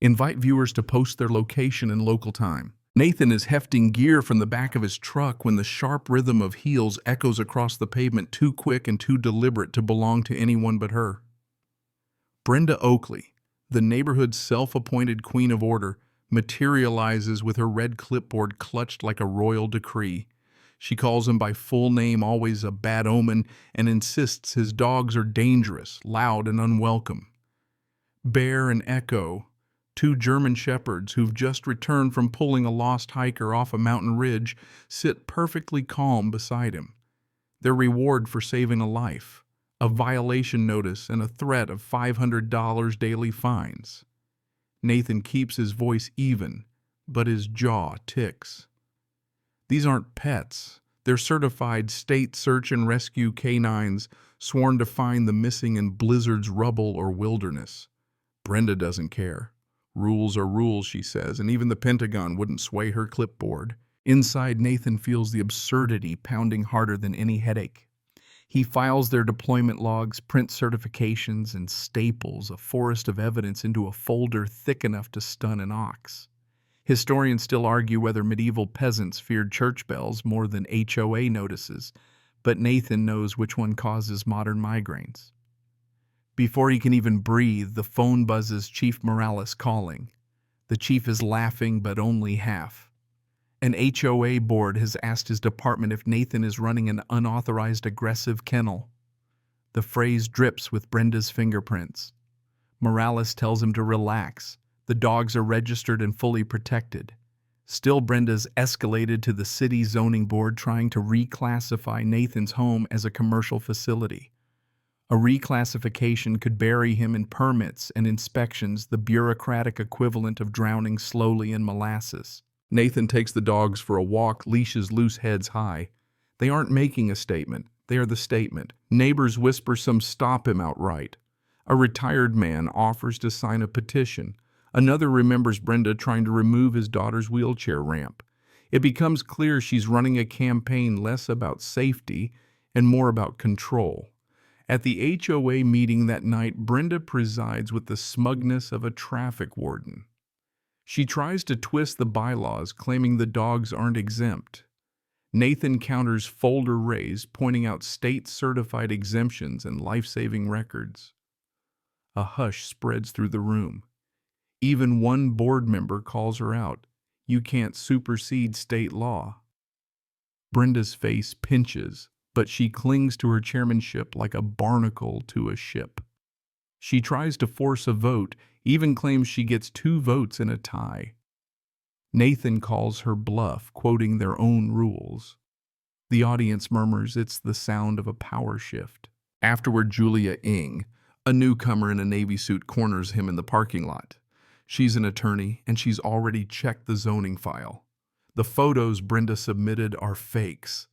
Invite viewers to post their location and local time. Nathan is hefting gear from the back of his truck when the sharp rhythm of heels echoes across the pavement, too quick and too deliberate to belong to anyone but her. Brenda Oakley, the neighborhood's self-appointed queen of order, materializes with her red clipboard clutched like a royal decree. She calls him by full name, always a bad omen, and insists his dogs are dangerous, loud, and unwelcome. Bear and Echo, two German shepherds who've just returned from pulling a lost hiker off a mountain ridge, sit perfectly calm beside him. Their reward for saving a life: a violation notice and a threat of $500 daily fines. Nathan keeps his voice even, but his jaw ticks. These aren't pets. They're certified state search and rescue K9s, sworn to find the missing in blizzard's rubble or wilderness. Brenda doesn't care. Rules are rules, she says, and even the Pentagon wouldn't sway her clipboard. Inside, Nathan feels the absurdity pounding harder than any headache. He files their deployment logs, prints certifications, and staples a forest of evidence into a folder thick enough to stun an ox. Historians still argue whether medieval peasants feared church bells more than HOA notices, but Nathan knows which one causes modern migraines. Before he can even breathe, the phone buzzes Chief Morales calling. The chief is laughing, but only half. An HOA board has asked his department if Nathan is running an unauthorized aggressive kennel. The phrase drips with Brenda's fingerprints. Morales tells him to relax. The dogs are registered and fully protected. Still, Brenda's escalated to the city zoning board, trying to reclassify Nathan's home as a commercial facility. A reclassification could bury him in permits and inspections, the bureaucratic equivalent of drowning slowly in molasses. Nathan takes the dogs for a walk, leashes loose, heads high. They aren't making a statement. They are the statement. Neighbors whisper some stop him outright. A retired man offers to sign a petition. Another remembers Brenda trying to remove his daughter's wheelchair ramp. It becomes clear she's running a campaign less about safety and more about control. At the HOA meeting that night, Brenda presides with the smugness of a traffic warden. She tries to twist the bylaws, claiming the dogs aren't exempt. Nathan counters folder raised, pointing out state-certified exemptions and life-saving records. A hush spreads through the room. Even one board member calls her out. You can't supersede state law. Brenda's face pinches, but she clings to her chairmanship like a barnacle to a ship. She tries to force a vote, even claims she gets 2 votes in a tie. Nathan calls her bluff, quoting their own rules. The audience murmurs it's the sound of a power shift. Afterward, Julia Ng, a newcomer in a Navy suit, corners him in the parking lot. She's an attorney, and she's already checked the zoning file. The photos Brenda submitted are fakes.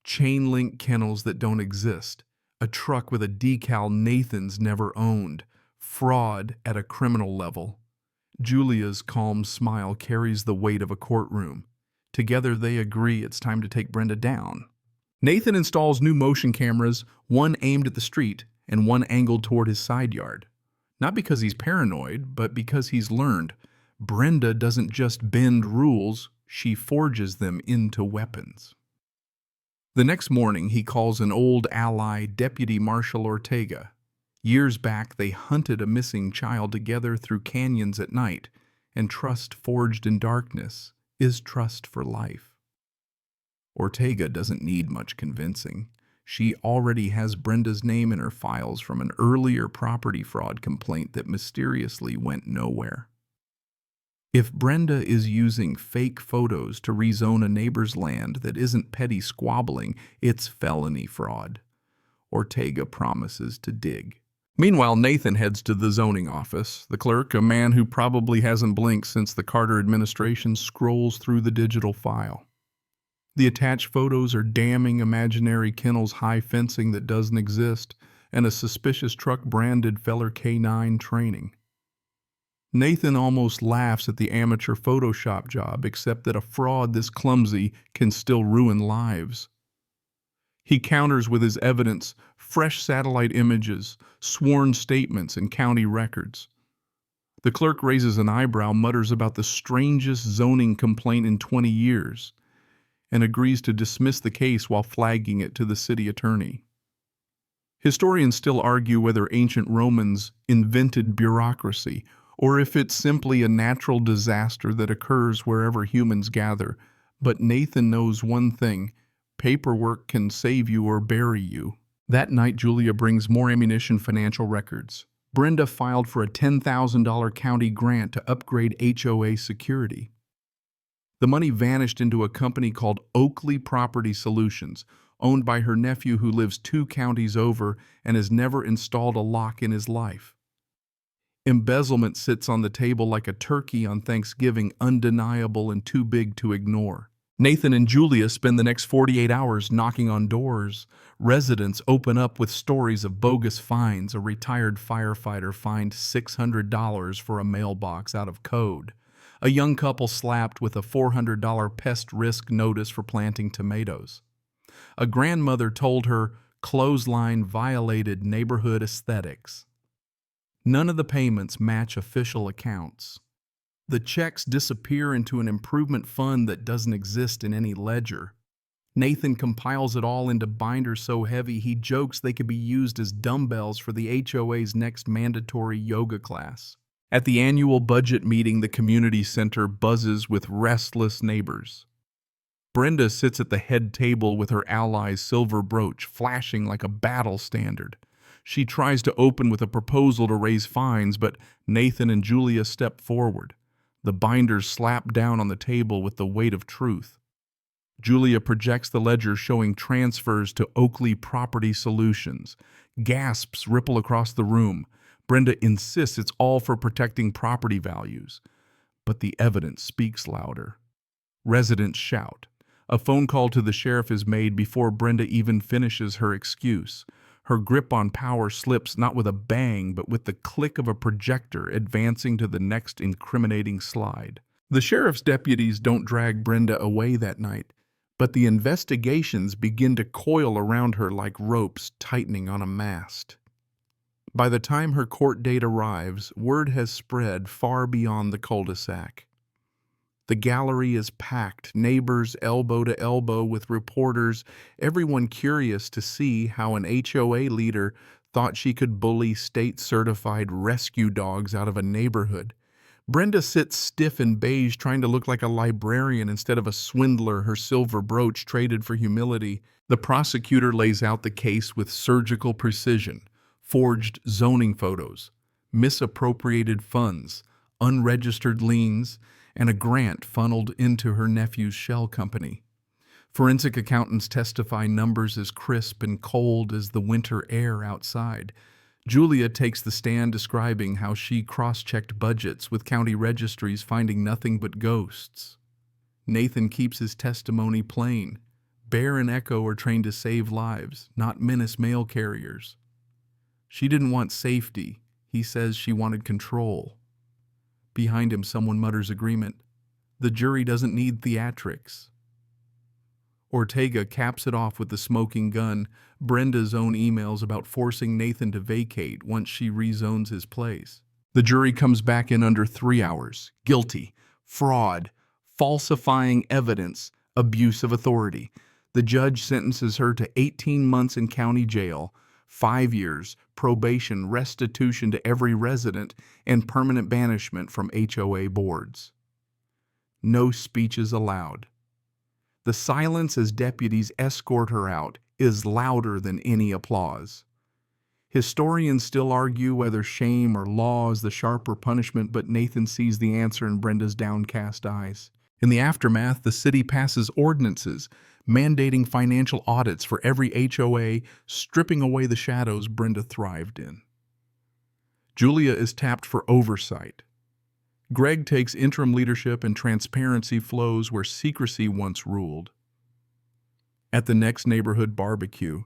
Chain-link kennels that don't exist. A truck with a decal Nathan's never owned. Fraud at a criminal level. Julia's calm smile carries the weight of a courtroom. Together they agree it's time to take Brenda down. Nathan installs new motion cameras, one aimed at the street and one angled toward his side yard. Not because he's paranoid, but because he's learned. Brenda doesn't just bend rules, she forges them into weapons. The next morning, he calls an old ally, Deputy Marshal Ortega. Years back, they hunted a missing child together through canyons at night, and trust forged in darkness is trust for life. Ortega doesn't need much convincing. She already has Brenda's name in her files from an earlier property fraud complaint that mysteriously went nowhere. If Brenda is using fake photos to rezone a neighbor's land that isn't petty squabbling, it's felony fraud. Ortega promises to dig. Meanwhile, Nathan heads to the zoning office. The clerk, a man who probably hasn't blinked since the Carter administration, scrolls through the digital file. The attached photos are damning imaginary kennels, high fencing that doesn't exist, and a suspicious truck branded Feller K9 training. Nathan almost laughs at the amateur Photoshop job, except that a fraud this clumsy can still ruin lives. He counters with his evidence, fresh satellite images, sworn statements, and county records. The clerk raises an eyebrow, mutters about the strangest zoning complaint in 20 years, and agrees to dismiss the case while flagging it to the city attorney. Historians still argue whether ancient Romans invented bureaucracy or if it's simply a natural disaster that occurs wherever humans gather. But Nathan knows one thing: paperwork can save you or bury you. That night, Julia brings more ammunition: financial records. Brenda filed for a $10,000 county grant to upgrade HOA security. The money vanished into a company called Oakley Property Solutions, owned by her nephew who lives 2 counties over and has never installed a lock in his life. Embezzlement sits on the table like a turkey on Thanksgiving, undeniable and too big to ignore. Nathan and Julia spend the next 48 hours knocking on doors. Residents open up with stories of bogus fines. A retired firefighter fined $600 for a mailbox out of code. A young couple slapped with a $400 pest risk notice for planting tomatoes. A grandmother told her clothesline violated neighborhood aesthetics. None of the payments match official accounts. The checks disappear into an improvement fund that doesn't exist in any ledger. Nathan compiles it all into binders so heavy he jokes they could be used as dumbbells for the HOA's next mandatory yoga class. At the annual budget meeting, the community center buzzes with restless neighbors. Brenda sits at the head table with her ally's silver brooch flashing like a battle standard. She tries to open with a proposal to raise fines, but Nathan and Julia step forward. The binders slap down on the table with the weight of truth. Julia projects the ledger showing transfers to Oakley Property Solutions. Gasps ripple across the room. Brenda insists it's all for protecting property values. But the evidence speaks louder. Residents shout. A phone call to the sheriff is made before Brenda even finishes her excuse. Her grip on power slips not with a bang, but with the click of a projector advancing to the next incriminating slide. The sheriff's deputies don't drag Brenda away that night, but the investigations begin to coil around her like ropes tightening on a mast. By the time her court date arrives, word has spread far beyond the cul-de-sac. The gallery is packed, neighbors elbow to elbow with reporters, everyone curious to see how an HOA leader thought she could bully state-certified rescue dogs out of a neighborhood. Brenda sits stiff in beige, trying to look like a librarian instead of a swindler, her silver brooch traded for humility. The prosecutor lays out the case with surgical precision: forged zoning photos, misappropriated funds, unregistered liens, and a grant funneled into her nephew's shell company. Forensic accountants testify numbers as crisp and cold as the winter air outside. Julia takes the stand describing how she cross-checked budgets with county registries, finding nothing but ghosts. Nathan keeps his testimony plain. Bear and Echo are trained to save lives, not menace mail carriers. She didn't want safety. He says she wanted control. Behind him, someone mutters agreement. The jury doesn't need theatrics. Ortega caps it off with the smoking gun, Brenda's own emails about forcing Nathan to vacate once she rezones his place. The jury comes back in under 3 hours. Guilty, fraud, falsifying evidence, abuse of authority. The judge sentences her to 18 months in county jail, 5 years, probation, restitution to every resident, and permanent banishment from HOA boards. No speeches allowed. The silence as deputies escort her out is louder than any applause. Historians still argue whether shame or law is the sharper punishment, but Nathan sees the answer in Brenda's downcast eyes. In the aftermath, the city passes ordinances mandating financial audits for every HOA, stripping away the shadows Brenda thrived in. Julia is tapped for oversight. Greg takes interim leadership and transparency flows where secrecy once ruled. At the next neighborhood barbecue,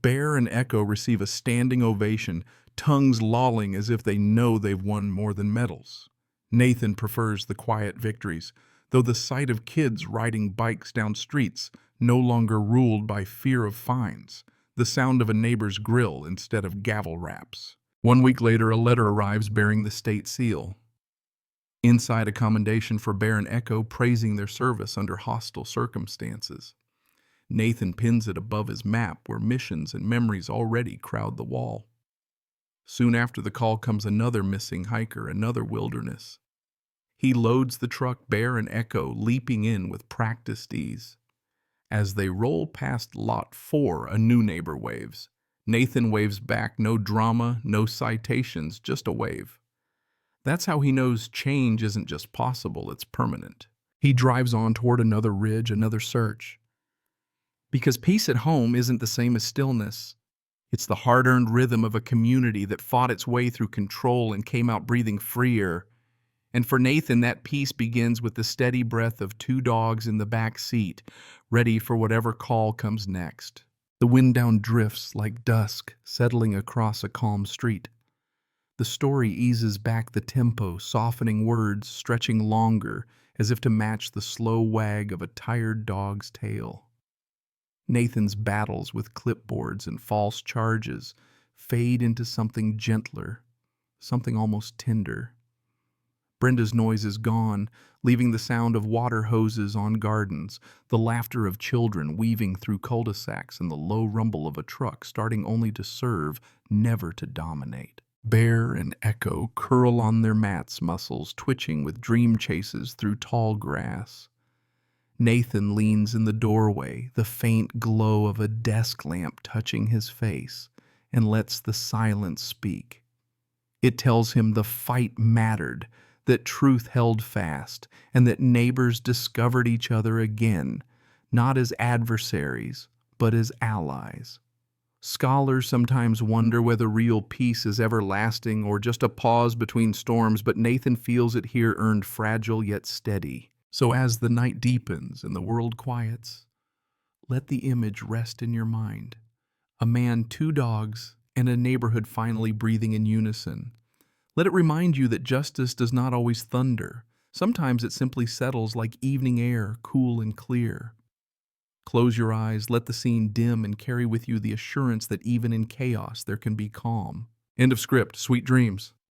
Bear and Echo receive a standing ovation, tongues lolling as if they know they've won more than medals. Nathan prefers the quiet victories, though the sight of kids riding bikes down streets no longer ruled by fear of fines, the sound of a neighbor's grill instead of gavel raps. 1 week later, a letter arrives bearing the state seal. Inside, a commendation for Bear and Echo praising their service under hostile circumstances. Nathan pins it above his map where missions and memories already crowd the wall. Soon after the call comes another missing hiker, another wilderness. He loads the truck, Bear and Echo leaping in with practiced ease. As they roll past Lot 4, a new neighbor waves. Nathan waves back, no drama, no citations, just a wave. That's how he knows change isn't just possible, it's permanent. He drives on toward another ridge, another search. Because peace at home isn't the same as stillness. It's the hard-earned rhythm of a community that fought its way through control and came out breathing freer. And for Nathan, that peace begins with the steady breath of two dogs in the back seat, ready for whatever call comes next. The wind down drifts like dusk, settling across a calm street. The story eases back the tempo, softening words, stretching longer, as if to match the slow wag of a tired dog's tail. Nathan's battles with clipboards and false charges fade into something gentler, something almost tender. Brenda's noise is gone, leaving the sound of water hoses on gardens, the laughter of children weaving through cul-de-sacs, and the low rumble of a truck starting only to serve, never to dominate. Bear and Echo curl on their mats, muscles twitching with dream chases through tall grass. Nathan leans in the doorway, the faint glow of a desk lamp touching his face, and lets the silence speak. It tells him the fight mattered, that truth held fast, and that neighbors discovered each other again, not as adversaries, but as allies. Scholars sometimes wonder whether real peace is everlasting or just a pause between storms, but Nathan feels it here earned fragile yet steady. So as the night deepens and the world quiets, let the image rest in your mind. A man, two dogs, and a neighborhood finally breathing in unison. Let it remind you that justice does not always thunder. Sometimes it simply settles like evening air, cool and clear. Close your eyes, let the scene dim, and carry with you the assurance that even in chaos there can be calm. End of script. Sweet dreams.